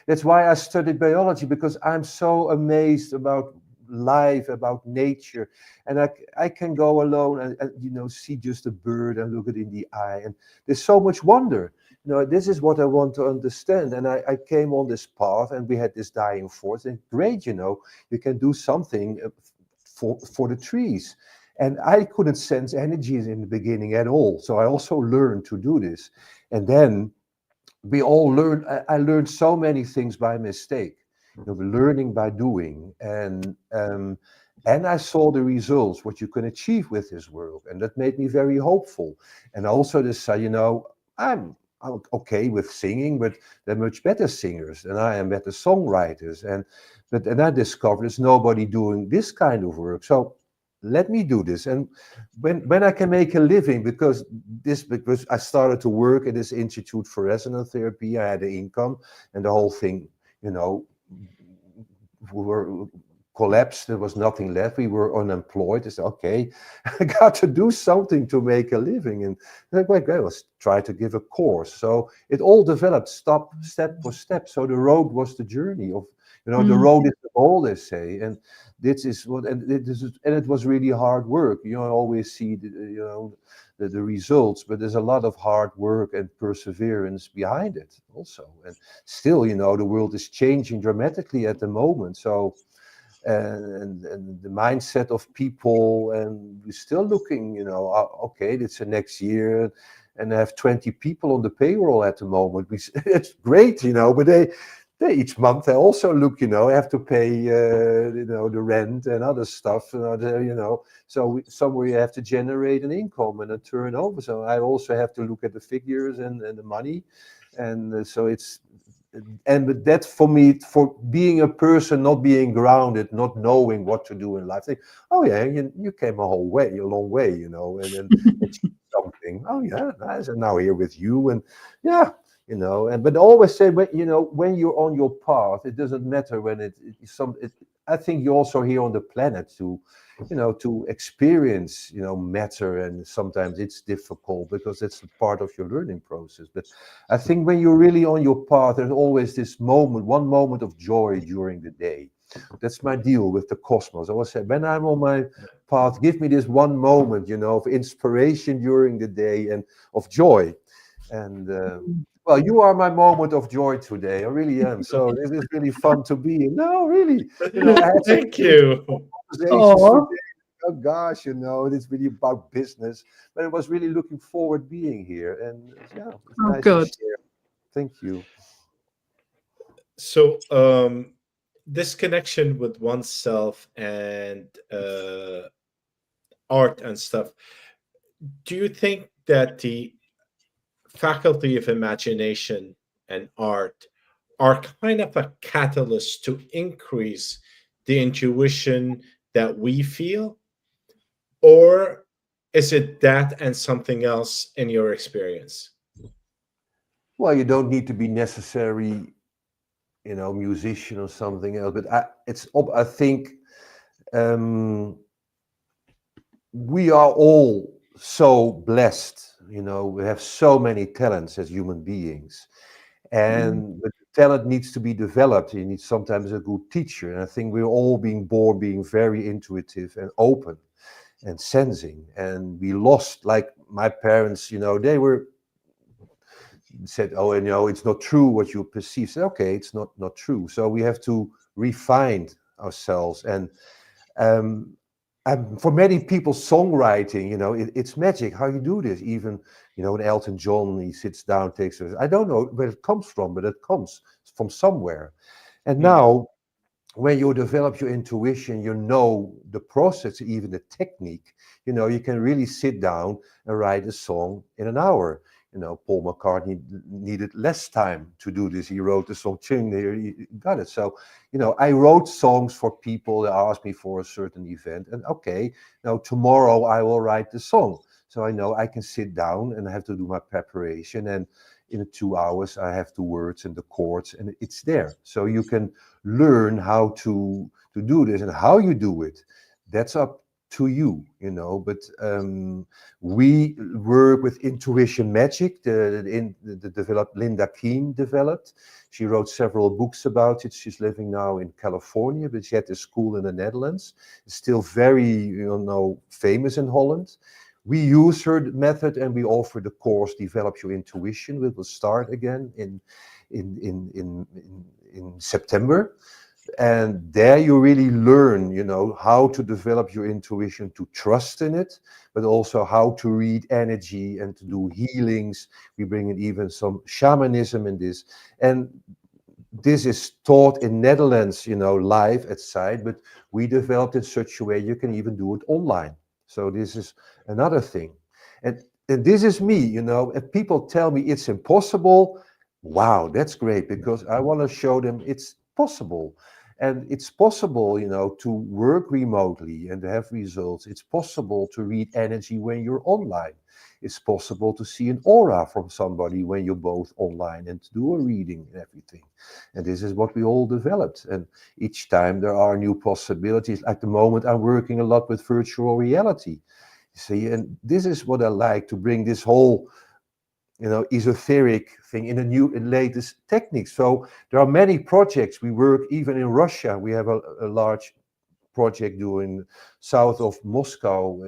that's why I studied biology, because I'm so amazed about life, about nature, and I can go alone and see just a bird and look it in the eye, and there's so much wonder. This is what I want to understand, and I came on this path, and we had this dying forest, and great, you can do something for the trees. And I couldn't sense energies in the beginning at all. So I also learned to do this. And then we all learned, I learned so many things by mistake, learning by doing. And I saw the results, what you can achieve with this world. And that made me very hopeful. And also decided, I'm okay with singing, but they're much better singers and I am better songwriters. And I discovered there's nobody doing this kind of work. So let me do this. And when I can make a living, because I started to work at this Institute for Resonance Therapy, I had an income, and the whole thing, we were collapsed. There was nothing left. We were unemployed. I said, okay, I got to do something to make a living. And I was try to give a course. So it all developed step for step. So the road was the journey of, the road is the goal, they say. And this is what, and it was really hard work. I always see the results, but there's a lot of hard work and perseverance behind it also. And still, the world is changing dramatically at the moment. So, and the mindset of people, and we're still looking, okay, it's the next year, and I have 20 people on the payroll at the moment. It's great, but they each month they also look, have to pay, the rent and other stuff, so somewhere you have to generate an income and a turnover. So I also have to look at the figures and the money. And so but that's for me, for being a person, not being grounded, not knowing what to do in life. Think, oh yeah, you came a long way, and then achieved something. Oh yeah, nice. And now here with you, and yeah. But I always say, when you're on your path, it doesn't matter when I think you're also here on the planet to experience, matter, and sometimes it's difficult because it's a part of your learning process. But I think when you're really on your path, there's always this one moment of joy during the day. That's my deal with the cosmos. I always say, when I'm on my path, give me this one moment, of inspiration during the day and of joy. And well, you are my moment of joy today. I really am. So this is really fun to be in. No, really. I had
Thank you.
Oh gosh, it's really about business. But I was really looking forward being here. And yeah, it's nice to share. Thank you.
So this connection with oneself and art and stuff, do you think that the faculty of imagination and art are kind of a catalyst to increase the intuition that we feel? Or is it that and something else in your experience?
Well, you don't need to be necessarily, musician or something else, but I think we are all so blessed. We have so many talents as human beings, and talent needs to be developed. You need sometimes a good teacher. And I think we're all being born being very intuitive and open and sensing. And we lost, like my parents, they were said, oh, and it's not true what you perceive. Said, okay, it's not true. So we have to refine ourselves. And for many people, songwriting, it's magic how you do this. Even, when Elton John, he sits down, takes it. I don't know where it comes from, but it comes from somewhere. And now, when you develop your intuition, the process, even the technique, you can really sit down and write a song in an hour. Paul McCartney needed less time to do this. He wrote the song, Ching, there, he got it. So, I wrote songs for people that asked me for a certain event. And okay, now tomorrow I will write the song. So I know I can sit down and I have to do my preparation. And in 2 hours, I have the words and the chords, and it's there. So you can learn how to do this, and how you do it, that's up to you, but we work with intuition magic, the Linda Keane developed. She wrote several books about it. She's living now in California, but she had a school in the Netherlands. It's still very, famous in Holland. We use her method, and we offer the course, Develop Your Intuition. We will start again in September. And there you really learn, how to develop your intuition, to trust in it, but also how to read energy and to do healings. We bring in even some shamanism in this. And this is taught in Netherlands, live at site, but we developed in such a way you can even do it online. So this is another thing. And this is me, if people tell me it's impossible, wow, that's great, because I want to show them it's possible. And it's possible, to work remotely and to have results. It's possible to read energy when you're online. It's possible to see an aura from somebody when you're both online and to do a reading and everything. And this is what we all developed. And each time there are new possibilities. At the moment, I'm working a lot with virtual reality. See, and this is what I like, to bring this whole esoteric thing in latest techniques. So there are many projects. We work even in Russia. We have a large project doing south of Moscow,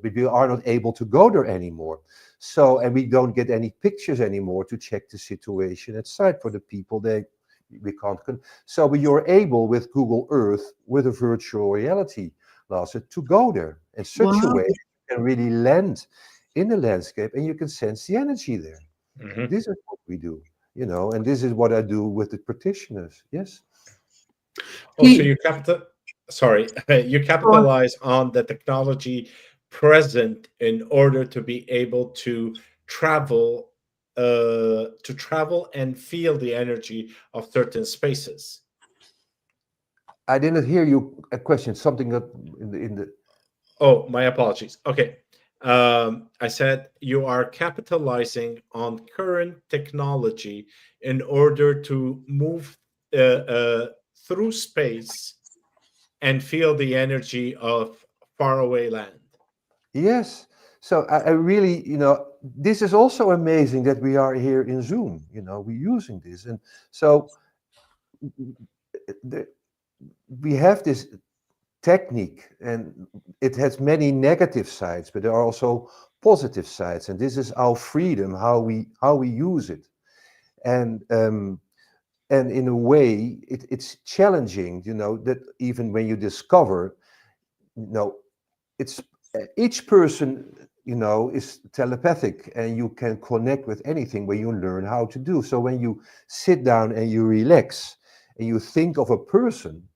but we are not able to go there anymore. So, and we don't get any pictures anymore to check the situation at site for the people. We can't. So you're able with Google Earth, with a virtual reality, Lasse, to go there in such a way you can really land in the landscape, and you can sense the energy there. This is what we do, and this is what I do with the practitioners. Yes.
Also, you capitalize on the technology present in order to be able to travel and feel the energy of certain spaces.
I didn't hear you a question. Something that in the.
Oh, my apologies. Okay. I said you are capitalizing on current technology in order to move through space and feel the energy of faraway land.
Yes. So I really, this is also amazing that we are here in Zoom. We're using this, and so we have this technique, and it has many negative sides, but there are also positive sides, and this is our freedom, how we use it. And in a way it's challenging, that even when you discover, it's each person is telepathic, and you can connect with anything when you learn how to do. So when you sit down and you relax and you think of a person,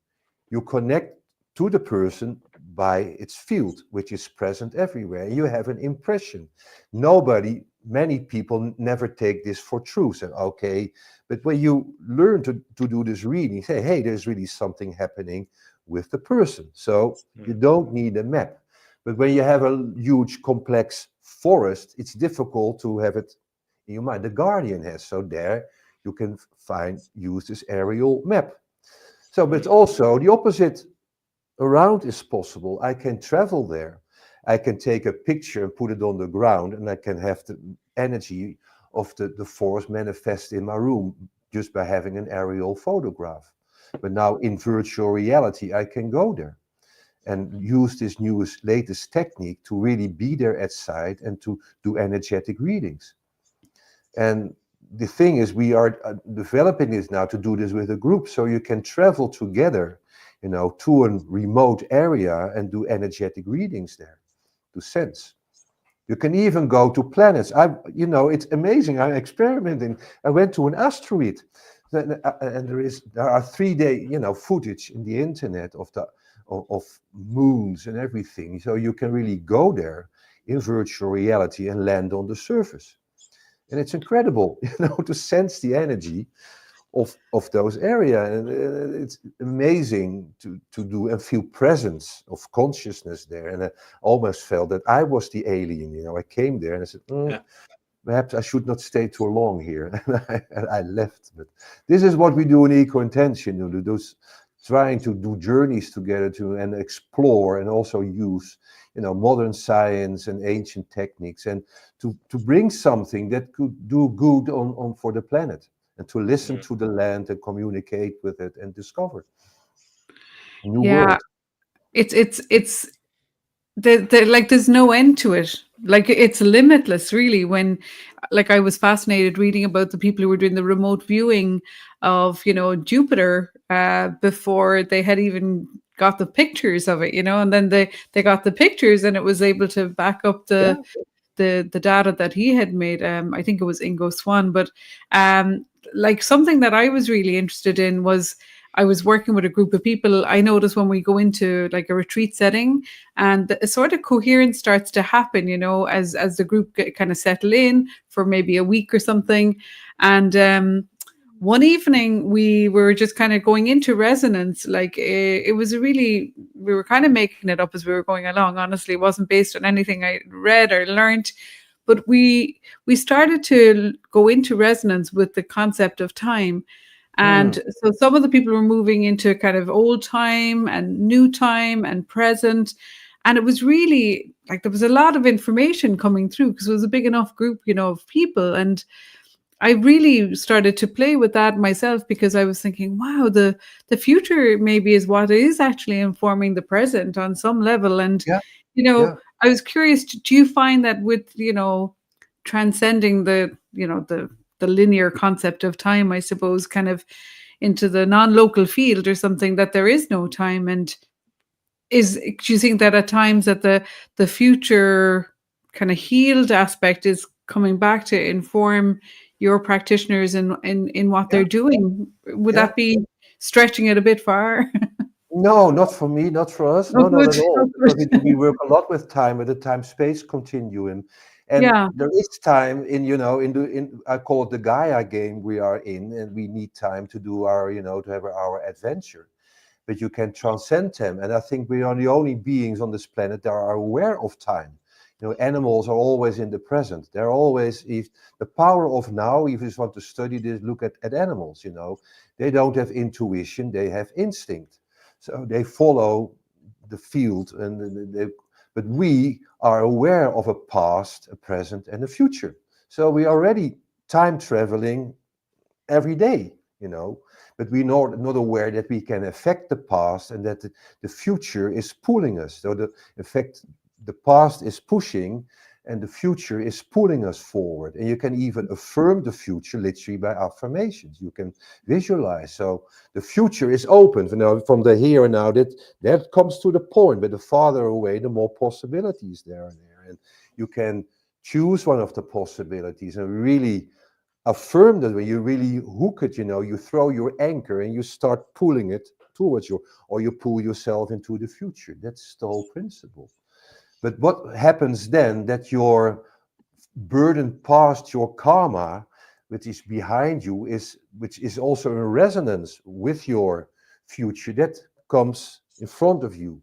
you connect to the person by its field, which is present everywhere. You have an impression. Many people never take this for truth. And okay, but when you learn to do this reading, say, hey, there's really something happening with the person. So you don't need a map. But when you have a huge, complex forest, it's difficult to have it in your mind. The Guardian has, so there you can use this aerial map. So, but also the opposite around is possible. I can travel there. I can take a picture and put it on the ground, and I can have the energy of the forest manifest in my room just by having an aerial photograph. But now in virtual reality, I can go there and use this latest technique to really be there at site and to do energetic readings. And the thing is, we are developing this now to do this with a group, so you can travel together, to a remote area and do energetic readings there, to sense. You can even go to planets. It's amazing. I'm experimenting. I went to an asteroid, and there are 3-day, footage in the internet of moons and everything. So you can really go there in virtual reality and land on the surface. And it's incredible, to sense the energy of those areas. And it's amazing to do and feel presence of consciousness there. And I almost felt that I was the alien. I came there and I said, perhaps I should not stay too long here. And I left. But this is what we do in ECOintention, trying to do journeys together and explore and also use modern science and ancient techniques, and to bring something that could do good on for the planet, and to listen to the land and communicate with it and discover a new world.
It's like there's no end to it. Like it's limitless, really. When, like, I was fascinated reading about the people who were doing the remote viewing of Jupiter before they had even got the pictures of it, and then they got the pictures and it was able to back up the data that he had made. I think it was Ingo Swann, but like something that I was really interested in was, I was working with a group of people. I noticed when we go into like a retreat setting, and a sort of coherence starts to happen, as the group kind of settle in for maybe a week or something. And one evening we were just kind of going into resonance. Like it was we were kind of making it up as we were going along. Honestly, it wasn't based on anything I read or learned, but we started to go into resonance with the concept of time. And so some of the people were moving into kind of old time and new time and present. And it was really like there was a lot of information coming through because it was a big enough group, of people. And I really started to play with that myself, because I was thinking, wow, the future maybe is what is actually informing the present on some level. And, I was curious, do you find that with, transcending the linear concept of time, I suppose, kind of into the non-local field or something, that there is no time? And do you think that at times that the future kind of healed aspect is coming back to inform your practitioners in what they're doing? Would that be stretching it a bit far?
No, not for me, not for us. No, not at all. Because we work a lot with time, with the time-space continuum. And there is time in I call it the Gaia game we are in, and we need time to do our, to have our adventure. But you can transcend them. And I think we are the only beings on this planet that are aware of time. Animals are always in the present. They're always, if the power of now, if you just want to study this, look at animals, they don't have intuition, they have instinct. So they follow the field, but we are aware of a past, a present, and a future. So we are already time traveling every day, but we're not aware that we can affect the past and that the future is pulling us. So the past is pushing and the future is pulling us forward. And you can even affirm the future literally by affirmations. You can visualize. So the future is open, from the here and now. That comes to the point, but the farther away, the more possibilities there are there. And you can choose one of the possibilities and really affirm that. When you really hook it, you throw your anchor and you start pulling it towards you, or you pull yourself into the future. That's the whole principle. But what happens then, that your burden past, your karma, which is behind you, which is also in resonance with your future, that comes in front of you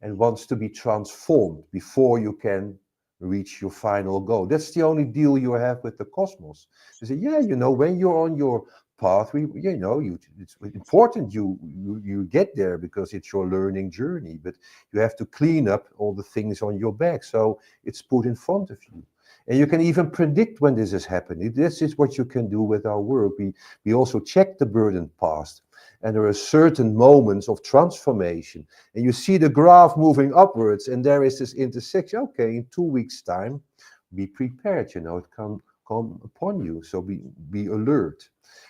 and wants to be transformed before you can reach your final goal. That's the only deal you have with the cosmos. You say, when you're on your path, it's important you get there because it's your learning journey, but you have to clean up all the things on your back. So it's put in front of you. And you can even predict when this is happening. This is what you can do with our work. We also check the burdened past. And there are certain moments of transformation. And you see the graph moving upwards, and there is this intersection. Okay, in 2 weeks' time, be prepared, it can come upon you. So be alert.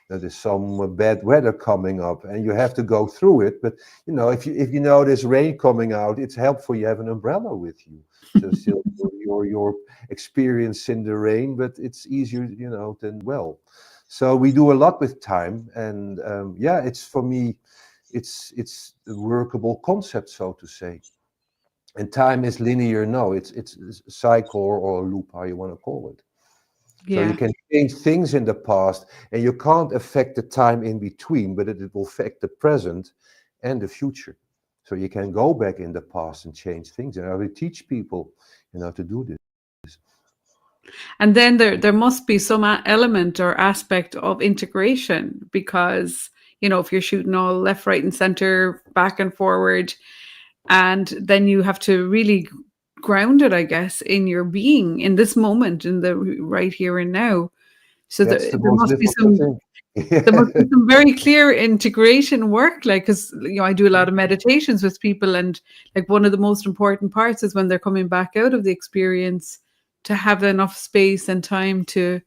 There's some bad weather coming up, and you have to go through it. But if you know there's rain coming out, it's helpful you have an umbrella with you. So still your experience in the rain, but it's easier, than well. So we do a lot with time, and it's for me, it's a workable concept, so to say. And time is linear. No, it's a cycle or a loop, how you want to call it. Yeah. So you can change things in the past, and you can't affect the time in between, but it will affect the present and the future. So you can go back in the past and change things. And I will teach people, to do this.
And then there must be some element or aspect of integration, because, if you're shooting all left, right, and center, back and forward, and then you have to really grounded, I guess, in your being, in this moment, in the right here and now. So there must be some very clear integration work, because I do a lot of meditations with people, and one of the most important parts is when they're coming back out of the experience, to have enough space and time to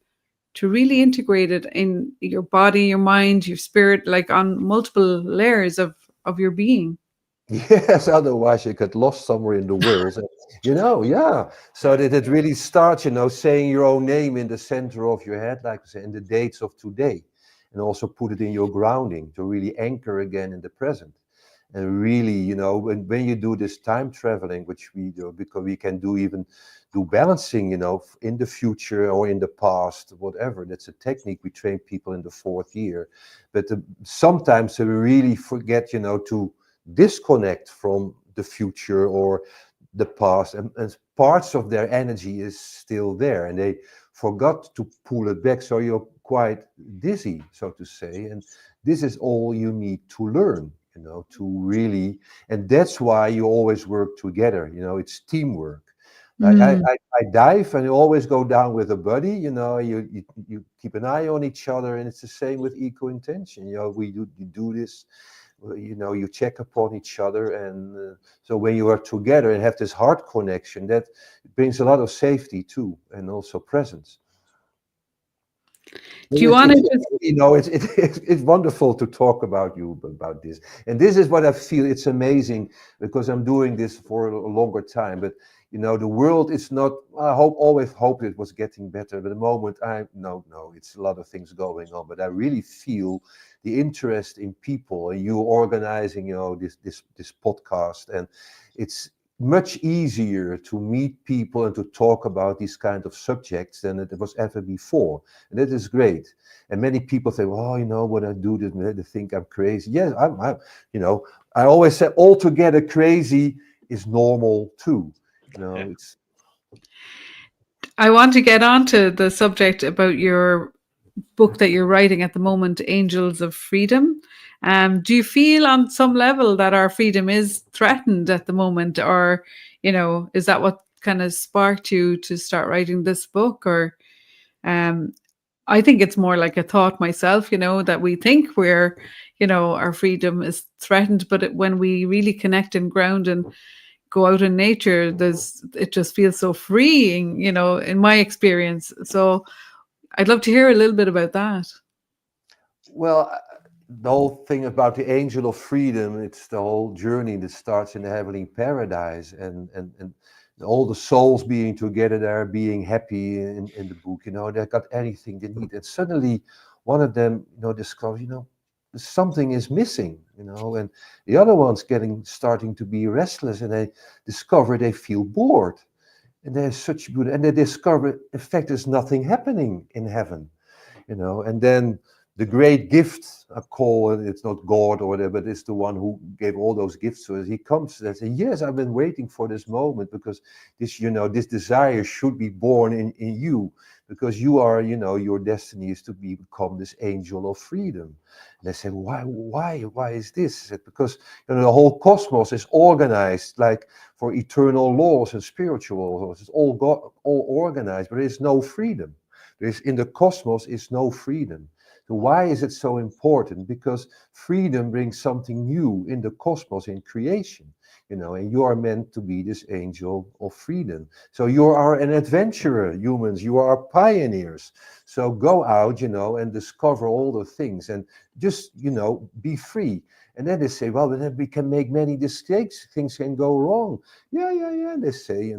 really integrate it in your body, your mind, your spirit, on multiple layers of your being.
Yes, otherwise you get lost somewhere in the world. So that it really starts, saying your own name in the center of your head, like I say, in the dates of today, and also put it in your grounding to really anchor again in the present. And really, when you do this time traveling, which we do, because we can do balancing, in the future or in the past, whatever. That's a technique we train people in the 4th year. But sometimes we really forget, to disconnect from the future or the past, and parts of their energy is still there, and they forgot to pull it back, so you're quite dizzy, so to say. And this is all you need to learn, to really, and that's why you always work together. It's teamwork. I dive, and you always go down with a buddy. You keep an eye on each other, and it's the same with ECOintention. You do this. You check upon each other, and so when you are together and have this heart connection, that brings a lot of safety too, and also presence.
Do you want to
it's wonderful to talk about this, and this is what I feel. It's amazing because I'm doing this for a longer time, but the world is not. I always hoped it was getting better, but at the moment, it's a lot of things going on. But I really feel the interest in people, and you organizing, this podcast, and it's much easier to meet people and to talk about these kind of subjects than it was ever before, and that is great. And many people say, "Oh, what I do, they think I'm crazy." Yes, I always say, altogether crazy is normal too.
I want to get on to the subject about your book that you're writing at the moment, Angels of Freedom. Do you feel on some level that our freedom is threatened at the moment, or, is that what kind of sparked you to start writing this book? Or I think it's more like a thought myself, that we think we're, our freedom is threatened, but when we really connect and ground and go out in nature, it just feels so freeing, in my experience. So I'd love to hear a little bit about that.
Well, the whole thing about the angel of freedom, it's the whole journey that starts in the heavenly paradise, and all the souls being together there, being happy in the book, they got anything they need. And suddenly one of them, discovers, something is missing, and the other one's starting to be restless, and they discover they feel bored. And they're such good, and they discover, in fact, there's nothing happening in heaven, and then the great gift, I call it, it's not God or whatever, but it's the one who gave all those gifts to us. He comes and says, yes, I've been waiting for this moment, because this, this desire should be born in you, because you are, your destiny is to become this angel of freedom. And I said, why is this? I said, because the whole cosmos is organized like for eternal laws and spiritual laws. It's all organized, but there is no freedom. In the cosmos is no freedom. So why is it so important? Because freedom brings something new in the cosmos, in creation, and you are meant to be this angel of freedom. So you are an adventurer, humans, you are pioneers. So go out, and discover all the things and just, be free. And then they say, well, then we can make many mistakes, things can go wrong. Yeah. They say,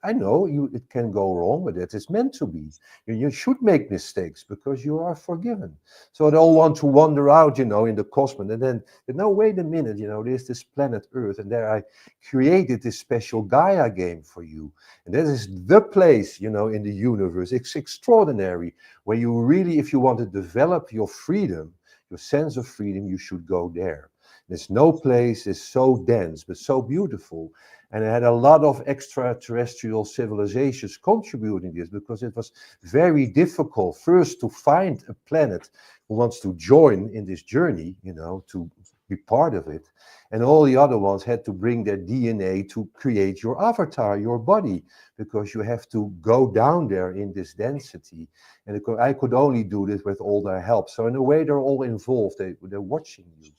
I know it can go wrong, but it is meant to be. You should make mistakes because you are forgiven. So they all want to wander out, in the cosmos. And then, no, wait a minute, there's this planet Earth, and there I created this special Gaia game for you. And that is the place, in the universe. It's extraordinary, where you really, if you want to develop your freedom, your sense of freedom, you should go there. There's no place is so dense, but so beautiful. And it had a lot of extraterrestrial civilizations contributing this, because it was very difficult first to find a planet who wants to join in this journey, to be part of it. And all the other ones had to bring their DNA to create your avatar, your body, because you have to go down there in this density. And I could only do this with all their help. So in a way, they're all involved. They're watching you.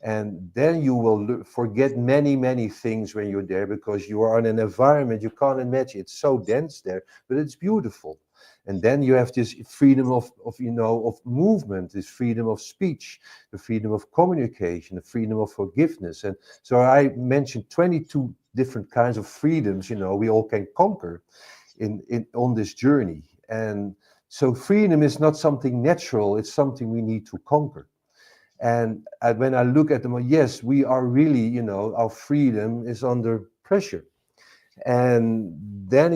And then you will forget many, many things when you're there, because you are in an environment you can't imagine. It's so dense there, but it's beautiful. And then you have this freedom of movement, this freedom of speech, the freedom of communication, the freedom of forgiveness. And so I mentioned 22 different kinds of freedoms, we all can conquer on this journey. And so freedom is not something natural, it's something we need to conquer. And when I look at them, yes, we are really, our freedom is under pressure. And then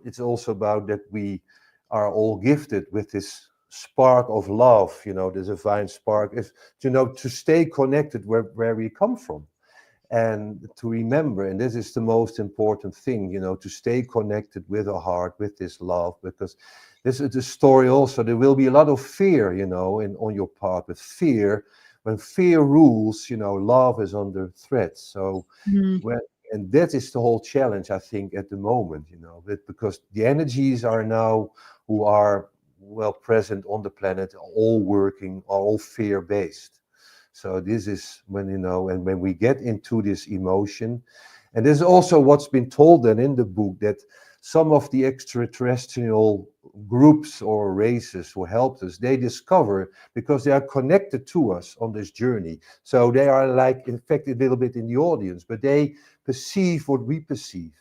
it's also about that we are all gifted with this spark of love, the divine spark, is to stay connected where we come from. And to remember, and this is the most important thing, to stay connected with our heart, with this love, because this is the story also. There will be a lot of fear, on your path, but fear, when fear rules, love is under threat. So and that is the whole challenge, I think, at the moment, because the energies are now, who are well present on the planet, are all working, are all fear-based. So this is when, and when we get into this emotion, and there's also what's been told then in the book, that some of the extraterrestrial groups or races who helped us, they discover, because they are connected to us on this journey. So they are like, in fact, a little bit in the audience, but they perceive what we perceive.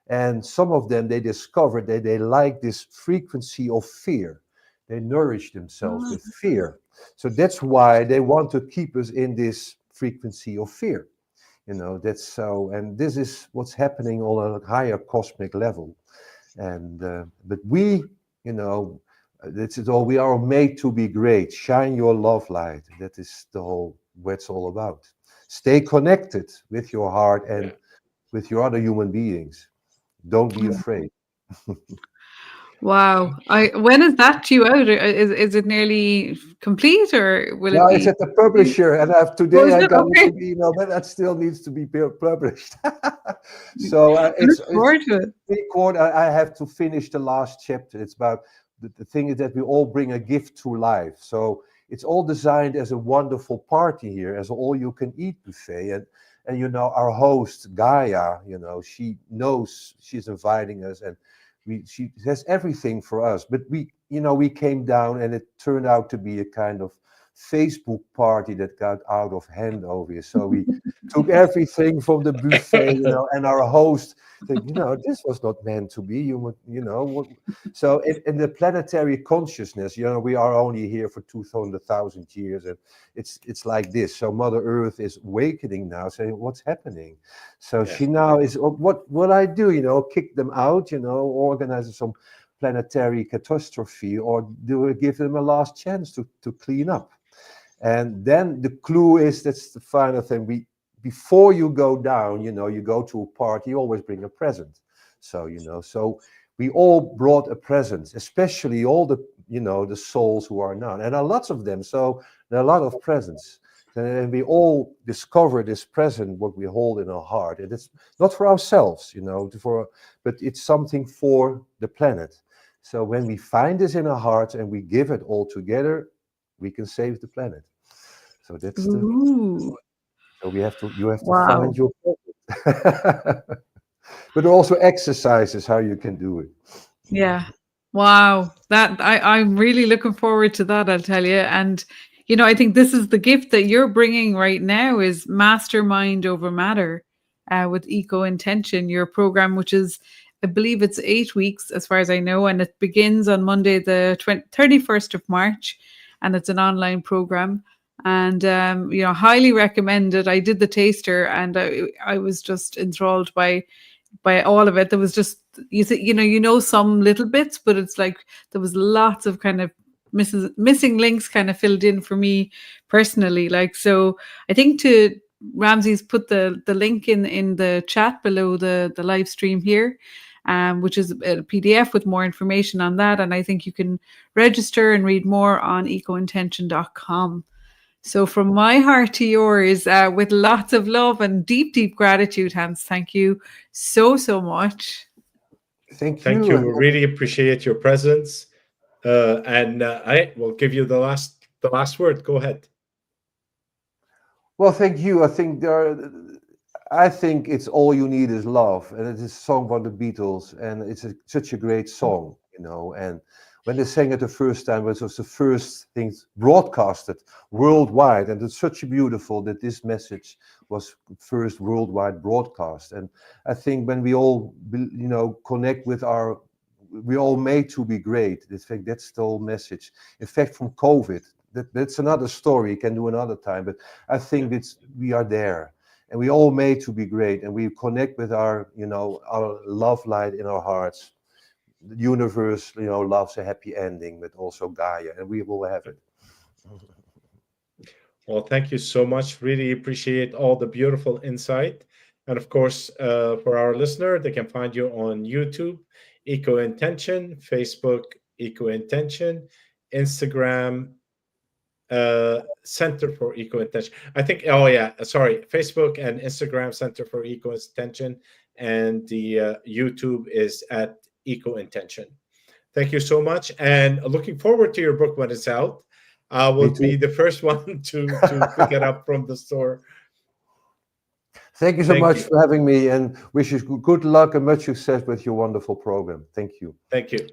And some of them, they discovered that they like this frequency of fear. They nourish themselves with fear. So that's why they want to keep us in this frequency of fear. That's so, and this is what's happening on a higher cosmic level. And but we, this is all, we are made to be great. Shine your love light. That is what it's all about. Stay connected with your heart and with your other human beings. Don't be afraid.
Wow. When is that due out? Is it nearly complete, or will it be?
It's at the publisher, and today I got a email, but that still needs to be published. So it's I have to finish the last chapter. It's about the thing is that we all bring a gift to life. So it's all designed as a wonderful party here, as all-you-can-eat buffet. And our host Gaia, she knows she's inviting us, and she has everything for us. But we came down, and it turned out to be a kind of Facebook party that got out of hand over here. So we took everything from the buffet, and our host said, this was not meant to be. So in the planetary consciousness, we are only here for 200,000 years, and it's like this. So Mother Earth is awakening now, saying, what's happening? So she now is, what will I do? Kick them out, organize some planetary catastrophe, or do we give them a last chance to clean up? And then the clue is, that's the final thing, before you go down, you go to a party, you always bring a present. So, so we all brought a present, especially all the, the souls who are now, and there are lots of them. So there are a lot of presents. And we all discover this present, what we hold in our heart. And it's not for ourselves, but it's something for the planet. So when we find this in our hearts and we give it all together, we can save the planet. So that's so you have to find your present. But also exercises how you can do it.
Yeah. Wow. That I'm really looking forward to that, I'll tell you. And I think this is the gift that you're bringing right now, is mastermind over matter with ECOintention, your program, which is, I believe it's 8 weeks as far as I know, and it begins on Monday, the 31st of March, and it's an online program. And, highly recommended. I did the taster and I was just enthralled by all of it. There was just, some little bits, but it's like there was lots of kind of missing links kind of filled in for me personally. Like, so I think Ramsey's put the link in the chat below the live stream here, which is a PDF with more information on that. And I think you can register and read more on ECOintention.com. So from my heart to yours, with lots of love and deep, deep gratitude, Hans. Thank you so much.
Thank you.
Thank you. We really appreciate your presence. And I will give you the last word. Go ahead.
Well, thank you. I think it's All You Need Is Love, and it is a song by the Beatles, and it's such a great song, and when they sang it the first time, it was the first thing broadcasted worldwide, and it's such beautiful that this message was first worldwide broadcast. And I think when we all, connect with we're all made to be great. In fact, that's the whole message. In fact, from COVID, that's another story. You can do another time, but I think we are there, and we all made to be great, and we connect with our love light in our hearts. The universe, loves a happy ending, but also Gaia, and we will have it.
Well, thank you so much. Really appreciate all the beautiful insight. And of course, for our listener, they can find you on YouTube, ECOintention, Facebook, ECOintention, Instagram, Center for ECOintention. I think, Facebook and Instagram, Center for ECOintention, and the YouTube is at ECOintention. Thank you so much, and looking forward to your book when it's out. I will be the first one to pick it up from the store.
Thank you so much for having me, and wish you good luck and much success with your wonderful program. Thank you.
Thank you.